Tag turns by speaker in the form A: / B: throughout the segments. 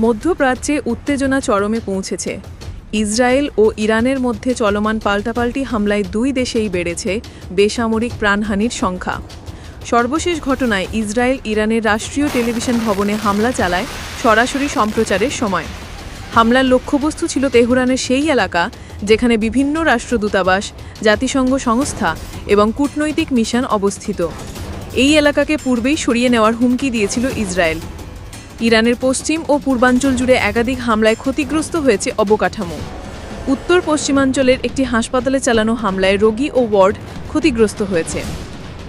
A: মধ্যপ্রাচ্যে উত্তেজনা চরমে পৌঁছেছে। ইসরায়েল ও ইরানের মধ্যে চলমান পাল্টাপাল্টি হামলায় দুই দেশেই বেড়েছে বেসামরিক প্রাণহানির সংখ্যা। সর্বশেষ ঘটনায় ইসরায়েল ইরানের রাষ্ট্রীয় টেলিভিশন ভবনে হামলা চালায় সরাসরি সম্প্রচারের সময়। হামলার লক্ষ্যবস্তু ছিল তেহরানের সেই এলাকা যেখানে বিভিন্ন রাষ্ট্রদূতাবাস, জাতিসংঘ সংস্থা এবং কূটনৈতিক মিশন অবস্থিত। এই এলাকাকে পূর্বেই সরিয়ে নেওয়ার হুমকি দিয়েছিল ইসরায়েল। ইরানের পশ্চিম ও পূর্বাঞ্চল জুড়ে একাধিক হামলায় ক্ষতিগ্রস্ত হয়েছে অবকাঠামো। উত্তর পশ্চিমাঞ্চলের একটি হাসপাতালে চালানো হামলায় রোগী ও ওয়ার্ড ক্ষতিগ্রস্ত হয়েছে।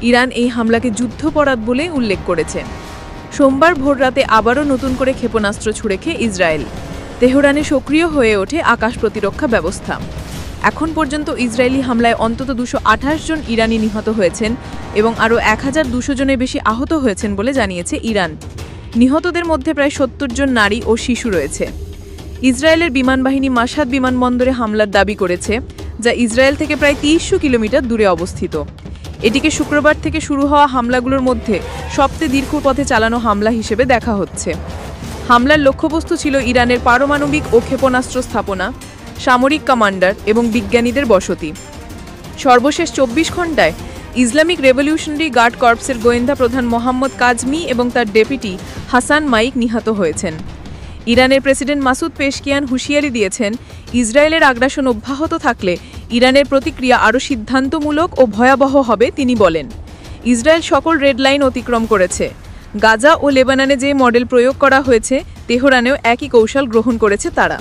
A: ইরান এই হামলাকে যুদ্ধাপরাধ বলে উল্লেখ করেছে। সোমবার ভোররাতে আবারও নতুন করে ক্ষেপণাস্ত্র ছুড়েছে ইসরায়েল। তেহরানে সক্রিয় হয়ে ওঠে আকাশ প্রতিরক্ষা ব্যবস্থা। এখন পর্যন্ত ইসরায়েলি হামলায় অন্তত 228 জন ইরানি নিহত হয়েছেন এবং আরও 1200 জনের বেশি আহত হয়েছেন বলে জানিয়েছে ইরান। নিহতদের মধ্যে প্রায় 70 জন নারী ও শিশু রয়েছে। ইসরায়েলের বিমানবাহিনী মাশহাদ বিমানবন্দরে হামলার দাবি করেছে, যা ইসরায়েল থেকে প্রায় 300 কিলোমিটার দূরে অবস্থিত। এটিকে শুক্রবার থেকে শুরু হওয়া হামলাগুলোর মধ্যে সবচেয়ে দীর্ঘ পথে চালানো হামলা হিসেবে দেখা হচ্ছে। হামলার লক্ষ্যবস্তু ছিল ইরানের পারমাণবিক ও ক্ষেপণাস্ত্র স্থাপনা, সামরিক কমান্ডার এবং বিজ্ঞানীদের বসতি। সর্বশেষ 24 ঘণ্টায় ইসলামিক রেভলিউশনারি গার্ড কর্পসের গোয়েন্দা প্রধান মোহাম্মদ কাজমি এবং তার ডেপুটি হাসান মাইক নিহত হয়েছেন। ইরানের প্রেসিডেন্ট মাসুদ পেশকিয়ান হুঁশিয়ারি দিয়েছেন, ইসরায়েলের আগ্রাসন অব্যাহত থাকলে ইরানের প্রতিক্রিয়া আরও সিদ্ধান্তমূলক ও ভয়াবহ হবে তিনি বলেন। ইসরায়েল সকল রেড লাইন অতিক্রম করেছে। গাজা ও লেবাননে যে মডেল প্রয়োগ করা হয়েছে, তেহরানেও একই কৌশল গ্রহণ করেছে তারা।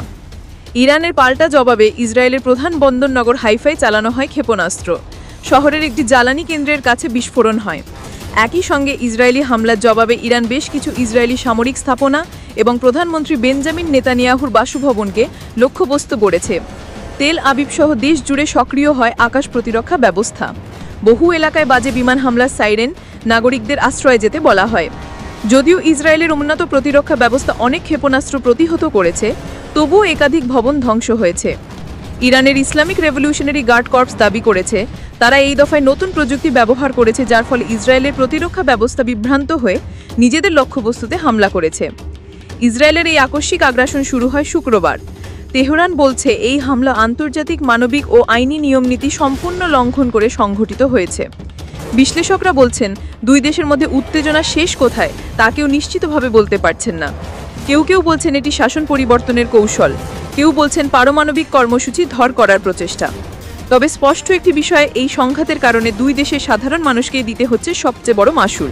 A: ইরানের পাল্টা জবাবে ইসরায়েলের প্রধান বন্দরনগর হাইফায় চালানো হয় ক্ষেপণাস্ত্র। শহরের একটি জ্বালানি কেন্দ্রের কাছে বিস্ফোরণ হয়। একই সঙ্গে ইসরায়েলি হামলার জবাবে ইরান বেশ কিছু ইসরায়েলি সামরিক স্থাপনা এবং প্রধানমন্ত্রী বেঞ্জামিন নেতানিয়াহুর বাসভবনকে লক্ষ্যবস্তু করেছে। তেল আবিব সহ দেশ জুড়ে সক্রিয় হয় আকাশ প্রতিরক্ষা ব্যবস্থা। বহু এলাকায় বাজে বিমান হামলার সাইরেন, নাগরিকদের আশ্রয়ে যেতে বলা হয়। যদিও ইসরায়েলের উন্নত প্রতিরক্ষা ব্যবস্থা অনেক ক্ষেপণাস্ত্র প্রতিহত করেছে, তবুও একাধিক ভবন ধ্বংস হয়েছে। ইরানের ইসলামিক রেভলিউশনারি গার্ড কর্পস দাবি করেছে, তারা এই দফায় নতুন প্রযুক্তি ব্যবহার করেছে, যার ফলে ইসরায়েলের প্রতিরক্ষা ব্যবস্থা বিভ্রান্ত হয়ে নিজেদের লক্ষ্যবস্তুতে হামলা করেছে। ইসরায়েলের এই আকস্মিক আগ্রাসন শুরু হয় শুক্রবার। তেহরান বলছে, এই হামলা আন্তর্জাতিক মানবিক ও আইনি নিয়মনীতি সম্পূর্ণ লঙ্ঘন করে সংঘটিত হয়েছে। বিশ্লেষকরা বলছেন, দুই দেশের মধ্যে উত্তেজনা শেষ কোথায় তা কেউ নিশ্চিতভাবে বলতে পারছেন না। কেউ কেউ বলছেন এটি শাসন পরিবর্তনের কৌশল, কেউ বলছেন পারমাণবিক কর্মসূচি ধর করার প্রচেষ্টা। তবে স্পষ্ট একটি বিষয়, এই সংঘাতের কারণে দুই দেশের সাধারণ মানুষকেই দিতে হচ্ছে সবচেয়ে বড় মাশুল।